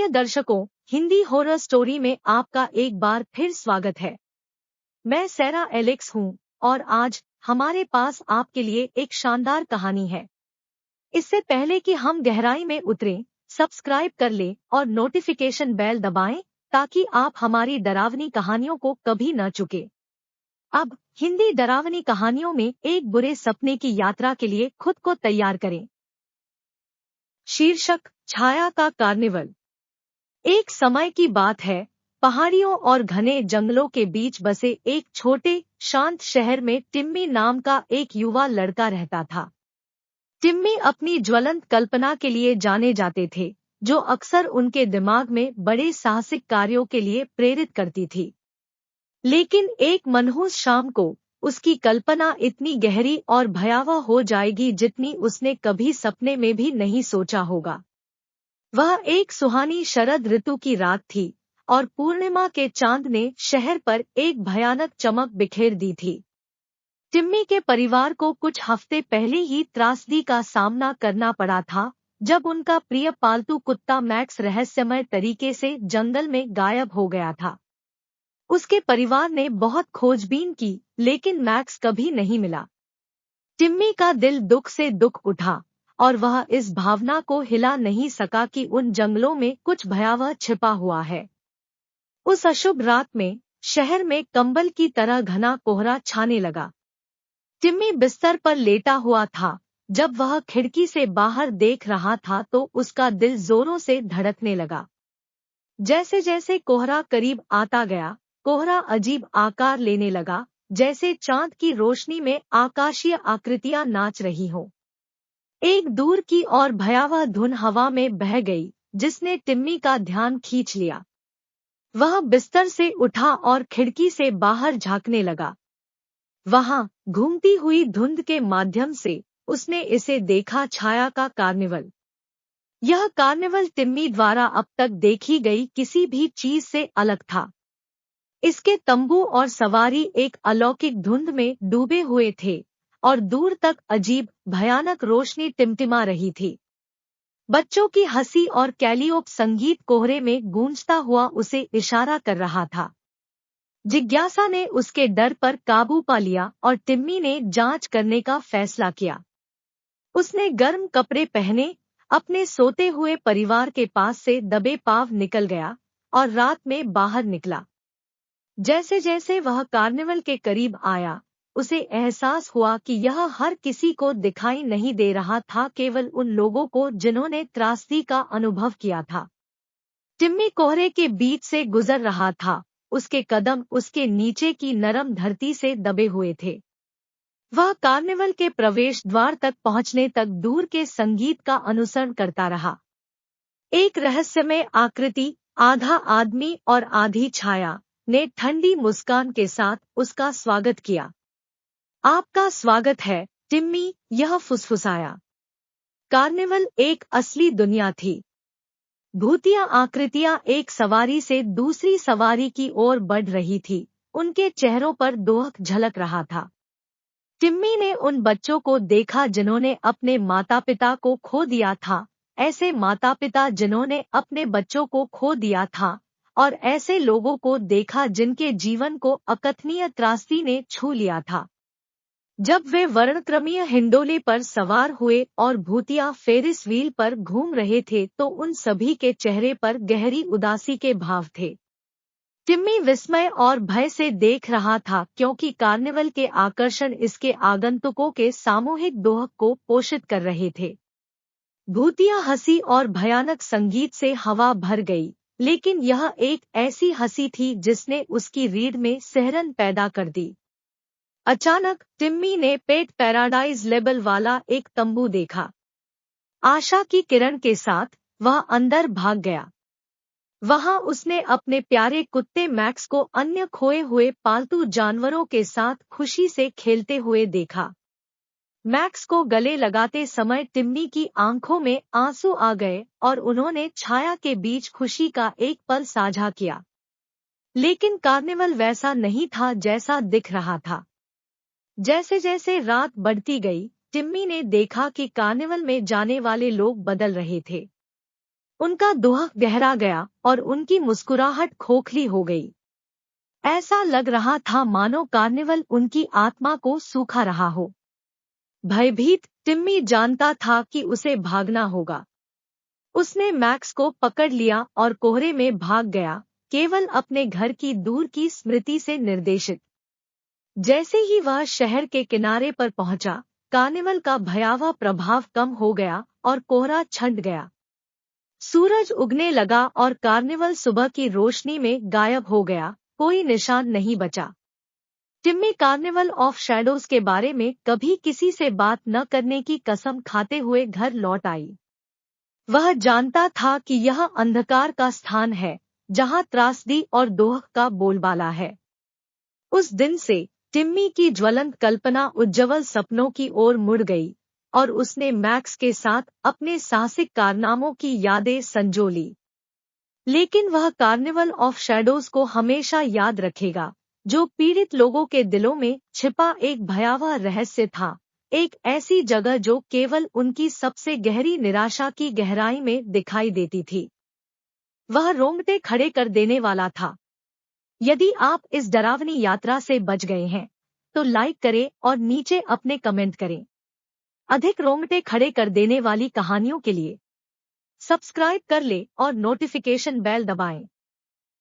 प्रिय दर्शकों, Hindi horror story में आपका एक बार फिर स्वागत है। मैं सैरा एलेक्स हूँ और आज हमारे पास आपके लिए एक शानदार कहानी है। इससे पहले कि हम गहराई में उतरें, सब्सक्राइब कर लें और नोटिफिकेशन बेल दबाएं ताकि आप हमारी डरावनी कहानियों को कभी न चुके। अब हिंदी डरावनी कहानियों में एक बुरे सपने की यात्रा के लिए खुद को तैयार करें। शीर्षक: छाया का कार्निवल। एक समय की बात है, पहाड़ियों और घने जंगलों के बीच बसे एक छोटे शांत शहर में टिम्मी नाम का एक युवा लड़का रहता था। टिम्मी अपनी ज्वलंत कल्पना के लिए जाने जाते थे, जो अक्सर उनके दिमाग में बड़े साहसिक कार्यों के लिए प्रेरित करती थी। लेकिन एक मनहूस शाम को उसकी कल्पना इतनी गहरी और भयावह हो जाएगी जितनी उसने कभी सपने में भी नहीं सोचा होगा। वह एक सुहानी शरद ऋतु की रात थी और पूर्णिमा के चांद ने शहर पर एक भयानक चमक बिखेर दी थी। टिम्मी के परिवार को कुछ हफ्ते पहले ही त्रासदी का सामना करना पड़ा था, जब उनका प्रिय पालतू कुत्ता मैक्स रहस्यमय तरीके से जंगल में गायब हो गया था। उसके परिवार ने बहुत खोजबीन की, लेकिन मैक्स कभी नहीं मिला। टिम्मी का दिल दुख से दुख उठा और वह इस भावना को हिला नहीं सका कि उन जंगलों में कुछ भयावह छिपा हुआ है। उस अशुभ रात में शहर में कंबल की तरह घना कोहरा छाने लगा। टिम्मी बिस्तर पर लेटा हुआ था। जब वह खिड़की से बाहर देख रहा था तो उसका दिल जोरों से धड़कने लगा। जैसे जैसे कोहरा करीब आता गया, कोहरा अजीब आकार लेने लगा, जैसे चांद की रोशनी में आकाशीय आकृतियां नाच रही हों। एक दूर की और भयावह धुन हवा में बह गई, जिसने टिम्मी का ध्यान खींच लिया। वह बिस्तर से उठा और खिड़की से बाहर झांकने लगा। वहां घूमती हुई धुंध के माध्यम से उसने इसे देखा, छाया का कार्निवल। यह कार्निवल टिम्मी द्वारा अब तक देखी गई किसी भी चीज से अलग था। इसके तंबू और सवारी एक अलौकिक धुंध में डूबे हुए थे और दूर तक अजीब भयानक रोशनी टिमटिमा रही थी। बच्चों की हंसी और कैलियोप संगीत कोहरे में गूंजता हुआ उसे इशारा कर रहा था। जिज्ञासा ने उसके डर पर काबू पा लिया और टिम्मी ने जांच करने का फैसला किया। उसने गर्म कपड़े पहने, अपने सोते हुए परिवार के पास से दबे पांव निकल गया और रात में बाहर निकला। जैसे जैसे वह कार्निवल के करीब आया, उसे एहसास हुआ कि यह हर किसी को दिखाई नहीं दे रहा था, केवल उन लोगों को जिन्होंने त्रासदी का अनुभव किया था। टिम्मी कोहरे के बीच से गुजर रहा था, उसके कदम उसके नीचे की नरम धरती से दबे हुए थे। वह कार्निवल के प्रवेश द्वार तक पहुंचने तक दूर के संगीत का अनुसरण करता रहा। एक रहस्यमय आकृति, आधा आदमी और आधी छाया, ने ठंडी मुस्कान के साथ उसका स्वागत किया। आपका स्वागत है, टिम्मी, यह फुसफुसाया। कार्निवल एक असली दुनिया थी। भूतिया आकृतियां एक सवारी से दूसरी सवारी की ओर बढ़ रही थी, उनके चेहरों पर दोहक झलक रहा था। टिम्मी ने उन बच्चों को देखा जिन्होंने अपने माता पिता को खो दिया था, ऐसे माता पिता जिन्होंने अपने बच्चों को खो दिया था, और ऐसे लोगों को देखा जिनके जीवन को अकथनीय त्रासदी ने छू लिया था। जब वे वर्णक्रमीय हिंडोले पर सवार हुए और भूतिया फेरिस व्हील पर घूम रहे थे तो उन सभी के चेहरे पर गहरी उदासी के भाव थे। टिम्मी विस्मय और भय से देख रहा था, क्योंकि कार्निवल के आकर्षण इसके आगंतुकों के सामूहिक दोहक को पोषित कर रहे थे। भूतिया हंसी और भयानक संगीत से हवा भर गई, लेकिन यह एक ऐसी हंसी थी जिसने उसकी रीढ़ में सिहरन पैदा कर दी। अचानक टिम्मी ने पेट पैराडाइज लेबल वाला एक तंबू देखा। आशा की किरण के साथ वह अंदर भाग गया। वहां उसने अपने प्यारे कुत्ते मैक्स को अन्य खोए हुए पालतू जानवरों के साथ खुशी से खेलते हुए देखा। मैक्स को गले लगाते समय टिम्मी की आंखों में आंसू आ गए और उन्होंने छाया के बीच खुशी का एक पल साझा किया। लेकिन कार्निवल वैसा नहीं था जैसा दिख रहा था। जैसे जैसे रात बढ़ती गई, टिम्मी ने देखा कि कार्निवल में जाने वाले लोग बदल रहे थे। उनका दुख गहरा गया और उनकी मुस्कुराहट खोखली हो गई। ऐसा लग रहा था मानो कार्निवल उनकी आत्मा को सूखा रहा हो। भयभीत टिम्मी जानता था कि उसे भागना होगा। उसने मैक्स को पकड़ लिया और कोहरे में भाग गया, केवल अपने घर की दूर की स्मृति से निर्देशित। जैसे ही वह शहर के किनारे पर पहुंचा, कार्निवल का भयावह प्रभाव कम हो गया और कोहरा छंट गया। सूरज उगने लगा और कार्निवल सुबह की रोशनी में गायब हो गया, कोई निशान नहीं बचा। टिम्मी कार्निवल ऑफ शैडोज के बारे में कभी किसी से बात न करने की कसम खाते हुए घर लौट आई। वह जानता था कि यह अंधकार का स्थान है, जहां त्रासदी और दोह का बोलबाला है। उस दिन से टिम्मी की ज्वलंत कल्पना उज्ज्वल सपनों की ओर मुड़ गई और उसने मैक्स के साथ अपने साहसिक कारनामों की यादें संजो ली। लेकिन वह कार्निवल ऑफ शैडोज को हमेशा याद रखेगा, जो पीड़ित लोगों के दिलों में छिपा एक भयावह रहस्य था, एक ऐसी जगह जो केवल उनकी सबसे गहरी निराशा की गहराई में दिखाई देती थी। वह रोंगटे खड़े कर देने वाला था। यदि आप इस डरावनी यात्रा से बच गए हैं, तो लाइक करें और नीचे अपने कमेंट करें। अधिक रोंगटे खड़े कर देने वाली कहानियों के लिए सब्सक्राइब कर ले और नोटिफिकेशन बेल दबाएं।